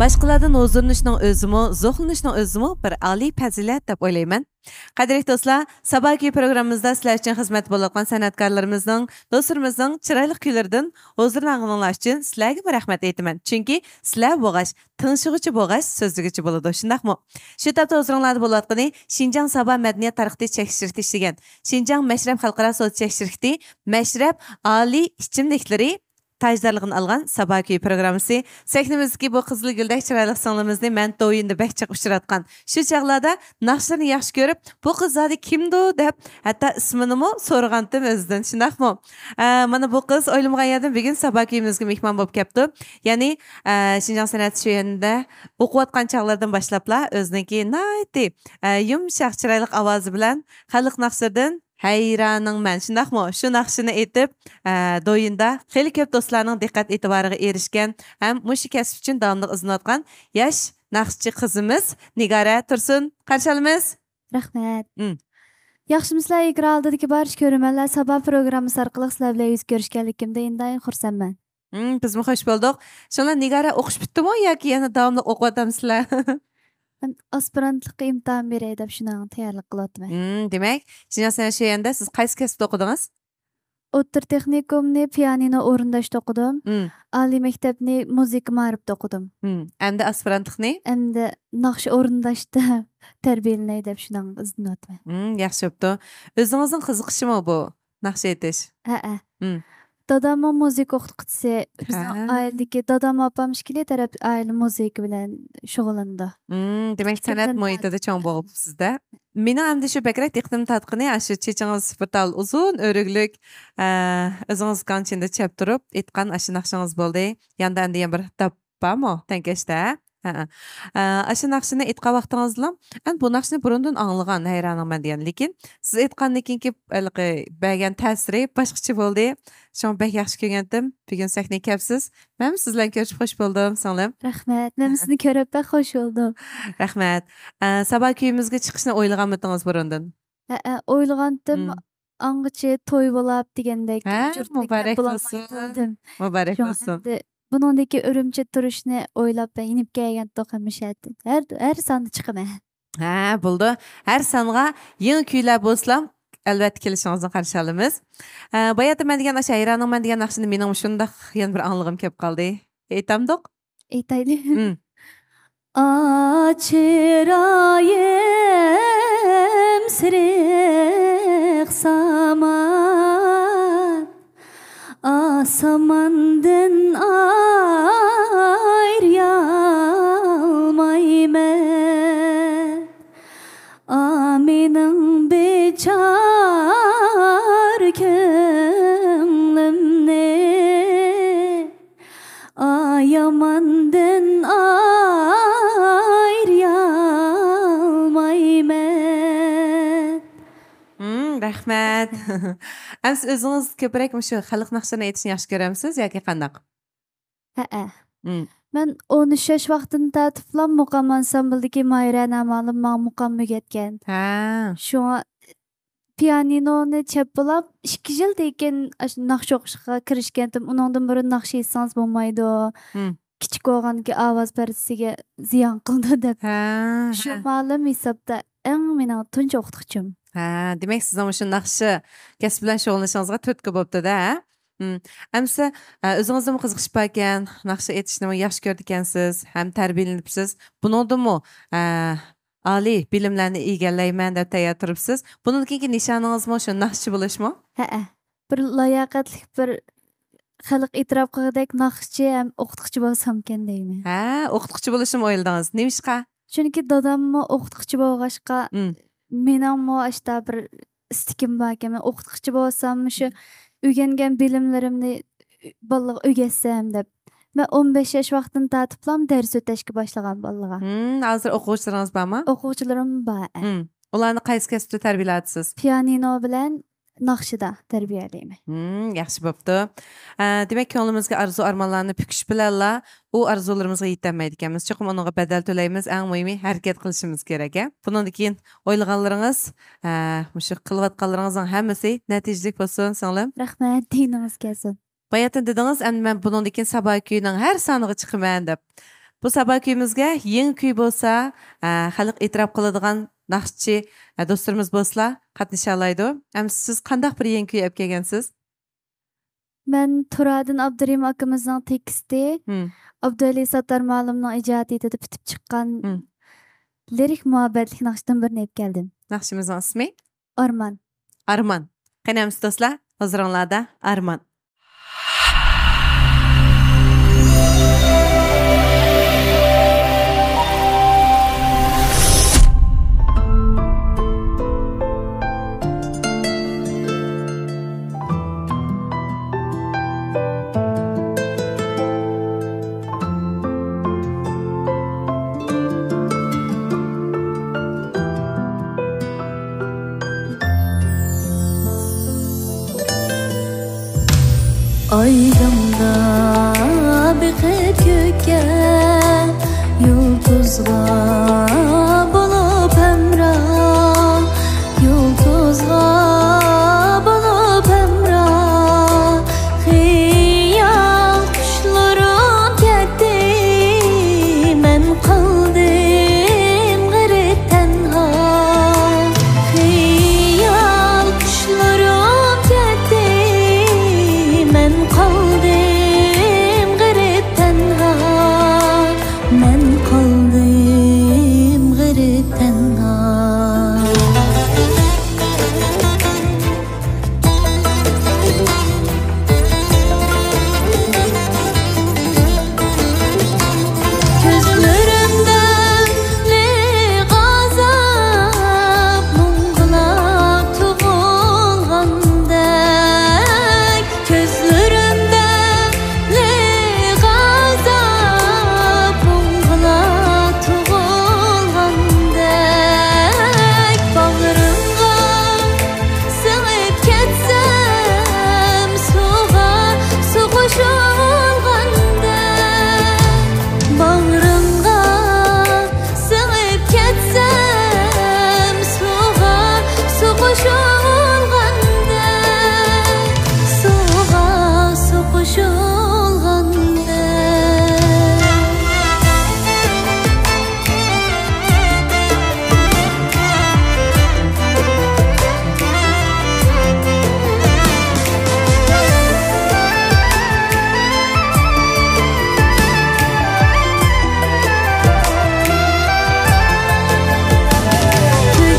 Başqalardan huzurlanishning o'zimi, zo'rlanishning o'zimi bir oliy fazilat deb o'ylayman. Qadrli do'stlar, sabahki programmamizda sizlar uchun xizmat bo'layotgan san'atkorlarimizning, do'stlarimizning chiroyli kuylaridan huzurlanganlar uchun sizlarga bir rahmat aytaman. Chunki sizlar bo'lg'ash, tinchig'ichi bo'lg'ash, so'zligichi bo'ladi, shundaqmi? Shu tapda huzurlanlarda bo'layotgani Xinjiang Sabah madaniyat tarixiy tekshirishda ishlagan Xinjiang Mashrab xalqaro sud tekshirishdi Mashrab oliy ichimliklari tajdorligini algan sabah kuyi programmasi. Sahnamizdagi bu qizil guldek chiroyli singlimizning men to'yinda bekchiq uchratgan. Shu chaqlarda naqshlarni yaxshi ko'rib, bu qiz zodi kimdi deb hatto ismini so'ragandim o'zidan. Shundaqmi? Mana bu qiz o'ylamgan yerdan bugun sabah kuyimizga mehmon bo'lib kelibdi. Ya'ni Xinjiang san'at sho'yinida o'qiyotgan chaqlardan boshlabla o'ziniki nayti yumshoq chiroyli ovozi bilan xalq naqshlardan hayranım mən. Şundaqmı? Şu naqshini aytib, doyinda xeyli ko'p do'stlarning diqqat e'tiboriga erishgan, ham mushi kasb uchun davomli izlanayotgan yosh naqshchi qizimiz Nigora Tursun. Qarshi olamiz. Rahmat. Yaxshimizlar, ekran oldidagi barcha ko'rmanlar sabah programmasi orqali sizlar bilan yuz ko'rishganligimda intayin xursandman. Biz xush bo'ldik. Shunlar Nigora o'qish bitdimi yoki yana davomli o'qiyapsizlar? Ben aspirantlıkka imtihan berey deb shuni tayyorlik qilyapman. Demak, Xinjiang san'at sho'yinida siz qaysi kasbda o'qidingiz? O'rta texnikumni pianino o'rindashda o'qidim. Oliy maktabni muzika ma'rifida o'qidim. Endi aspirantlikni? Endi naqsh o'rindashda tarbiyalanay deb shuni izlanyapman. Yaxshi bo'pti. O'zingizning qiziqishimi bu naqsh aytish? Ha. Dadam muzika o'qituvchisi. Bizning oiladagi dadam opam ikki taraf oila muzika bilan shug'ullandi. Demak, san'at muhitida cho'ng bo'libsizda. Meni hamda shu bakrak diqqatim tatqini shu chechingiz birtal uzun o'riklik o'zingiz qanchinda chap turib aytgan shu naqshingiz bo'ldi. Yanda endi yana bir tapami tankashda. Shu naqshini aytgan vaqtingizda bu naqshni burundan anglagan hayronman degan, lekin siz aytgandan keyingi bergan ta'siri boshqacha bo'ldi. Shon bek yaxshi ko'rgandim. Bugun sahnaga kelibsiz. Men sizlarni ko'rib xush bo'ldim, singlim. Rahmat. Men sizni ko'rib xush bo'ldim. Rahmat. Sabah kuyimizga chiqishni o'ylaganmidingiz burundan? O'ylagandim. Angacha to'y bo'lib degandek. Muborak bo'lsin. Muborak bo'lsin. Buningdagi Urumchi turishni o'ylab ben inib kelgan to'qimishadi. Har sonda chiqaman. Bo'ldi. Har songa yangi kuylar bo'lsam, albatta kelishingizni qarshi olamiz. Boyatda men degan hayronim men degan naqshini mening shundoq yana bir anglig'im kelib qoldi. Aytamdiq? Aytaylik. Açırayım sırık saman asamandan ayrılmayman Aminim beçar könglimni ayamandan Rahmat. Siz o'zingiz ko'proq shu xalq naqshini aytishni yaxshi ko'ramsiz yoki qandaq? Men 13 yosh vaqtida tatiblan muqam ansambldagi Mayra Namalim muqam o'rgatgan. Shunga pianinoni chaplab 2 yil degan naqsh o'qishga kirishgandim. Uningdan burun naqsh aytsangiz bo'lmaydi. Kichik bo'lganki ovoz pardasiga ziyon qildi deb. Shu ma'lum hisobda eng mening tunji o'qituvchim. Demak, sizning shu naqshi kasb bilan shug'ullanishingizga turtki bo'libdi-da. Amsa o'zingizga qiziqishib ekan, naqshi aytishni yaxshi ko'rdi ekansiz, ham tarbiyalanibsiz. Buningdimi oliy bilimlarni egallayman deb tayyor turibsiz. Bundan keyingi nishoningizmi shu naqshchi bo'lishmi? Bir layoqatli bir xalq e'tirof qilgandek naqshchi ham o'qituvchi bo'lsam ekan deyman. O'qituvchi bo'lishni o'yladingiz. Nemishqa? Chunki dadammi o'qituvchi bo'lg'ashqa menammo ashta bir istikim bor ekan. Men o'qituvchi bo'lsam shu o'rgangan bilimlarimni bolalarga o'rgatsam deb. Men 15 yosh vaqtdan tatiblam dars o'tashga boshlagan bolalarga. Hozir o'quvchilaringiz bormi? O'quvchilarim bor. Ularni qaysi kasbda tarbiyalaysiz? Pianino bilan naqshida tarbiyalayman. Yaxshi bo'pti. Demak, ko'nglimizga arzu-armonlarni pukish bilanla u arzularimizga yetolmaydi ekanmiz. Cho'qim unga badal to'laymiz. Eng muhimi harakat qilishimiz kerak. Bundan keyin o'ylaganlaringiz, shu qilayotganlaringizning hammasi natijali bo'lsin, singlim. Rahmat, diningiz kelsin. Bayatın dediniz, men bundan keyin sabah kuyining har soniga chiqaman deb. Bu sabah kuyimizga yeni kuy bo'lsa, xalq e'tirof qiladigan naqshchi do'stlarimiz bo'lsa, qatnasha oladi. Ham siz qanday bir yeni kuy olib kelgansiz? Men Turadin Abdurahim akamizning teksti, Abduli Sattar ma'lumning ijodida bitib chiqqan lirik muhabbatlik naqshdan birini olib keldim. Naqshimizning ismi Arman. Arman. Qanamiz do'stlar, huzuringlarda Arman. Aydımda bir köke Yıldızga bulup emrah Yıldızga bulup emrah Hiyal kuşlarım geldi Men kaldım garip tenha Hiyal kuşlarım geldi Men kaldım garip tenha Men kaldım garip tenha Gözlerimde ne gazap Muğlak tuğulgandek Gözlerimde ne gazap Muğlak tuğulgandek Bağrımga sığıp ketsem Suğa su koşulgandek Bağrımga sığıp ketsem Suğa su koşulgandek Suğa su koşulgandek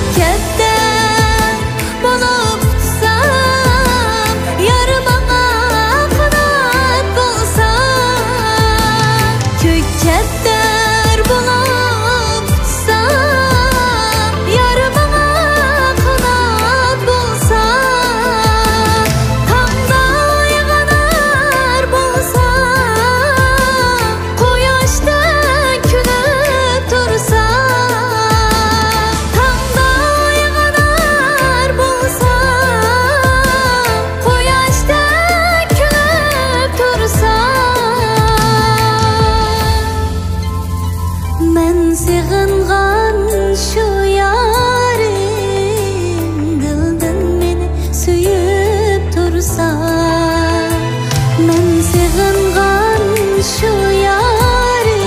Tükettim bulup tutsam Yarıma kanat bulsam Tükettir bulup tutsam Yarıma kanat bulsam Tamday kanar bulsam Koyaşta külüp tursam Tamday kanar bulsam Koyaşta külüp tursam Men sığıngan şu yarim Dilden meni süyüp tursa Men sığıngan şu yarim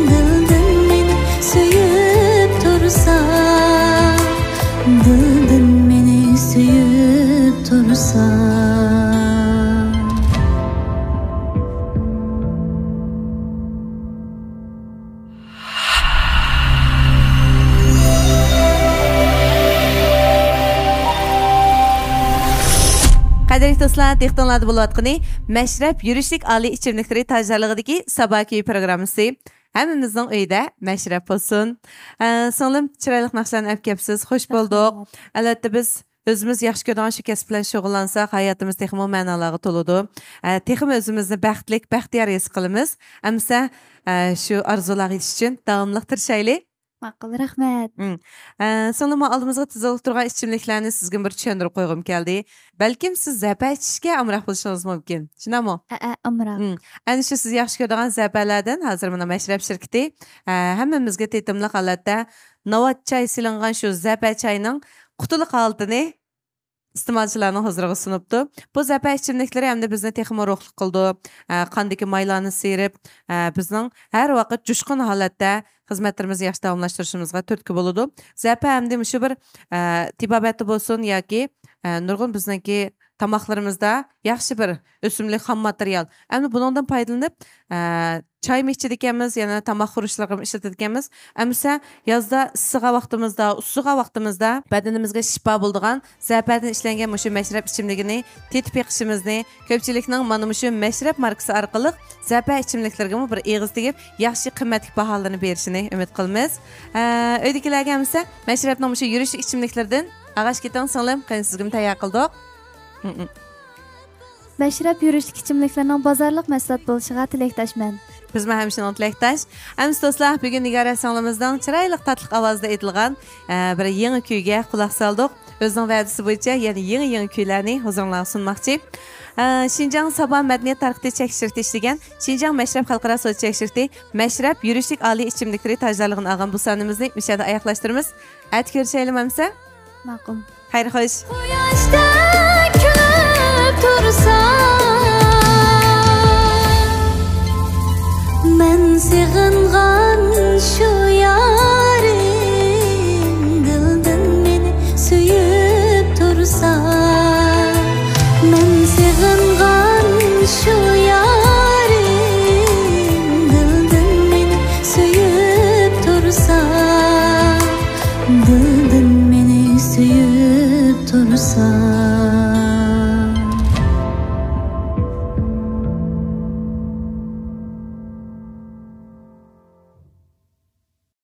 Dilden meni süyüp tursa Dilden meni süyüp tursa Qadrli do'stlar, dehqonlarda bo'layotgani Mashrab yurishlik oliy ichimliklari tajribaligidagi sabaki programmasi. Hammamizning uyida mashrab bo'lsin. Singlim chiroyli naqshlarni olib kelibsiz. Xush bo'ldik. Albatta biz o'zimiz yaxshi ko'rgan shu kasb bilan shug'ullansak, hayotimiz texmo ma'nolarga to'ladi. Texmo o'zimizni baxtli, baxtiyor his qilamiz. Amsa shu arzularga yetish uchun davomli tirishaylik. Ma'qul, rahmat. Singlim oldimizga tizilib turgan ichimliklarni sizga bir tushuntirib qo'ygim keldi. Balkim siz zapa ichishga amroq bo'lishingiz mumkin. Shunami? Amroq. Ana shu siz yaxshi ko'rgan zapalardan hozir mana Mashrab shirkati hammamizga tetimli holatda Novat choy silingan shu zapa choyning qutuliq holatini iste'molchilarning huzuriga sunibdi. Bu zapa ichimliklari hamda bizni texmo ruhli qildi. Qandagi maylarni serib, bizning har vaqt jushqin holatda xizmatlarimizni yaxshi davomlashtirishimizga turtki bo'ladi. Zapa hamda shu bir tibobati bo'lsin yoki nurg'un bizniki tamoqlarimizda yaxshi bir o'simlik xom material. Endi bundan foydalanib, choy ichadiganmiz, yana tomoq xurishlarga ishlatadiganmiz. Amsa yozda issiq vaqtimizda, ussiq vaqtimizda badanimizga shifo bo'ladigan zapadan ishlangan mushu mashrab ichimligini tetib yiqishimizni, ko'pchilikning mana mushu mashrab markasi orqali zapa ichimliklarga bir eg'iz tegib, yaxshi qimmatli baholarni berishini umid qilamiz. Uydagilarga amsa mashrabning mushu yurish ichimliklardan ag'ash ketang singlim, qani sizga tayyor qildik. Mashrab yurishlik ichimliklarning bozorlik mahsulot bo'lishiga tilakdoshman. Biz ham shuni tilakdosh. Amis do'stlar, bugun Nigora singlimizning chiroyli tatliq ovozda aytilgan bir yangi kuyga quloq soldik. O'zining va'dasi bo'yicha yana yangi kuylarni huzuringizga sunmoqchi. Şinjan Sabah Madaniyat Tarixi Tekshirti ishlagan Şinjan Mashrab Xalqaro Sud Tekshirti Mashrab yurishlik oliy ichimliklari tajribaligini olgan bu sonimizni mishada oyoqlashtiramiz. At ko'rishaylik amsa? Ma'qul. Xayr xo'sh. Quyoshda kulib tursa men sig'ingan shu yorim dildan meni suyib tursa men sig'ingan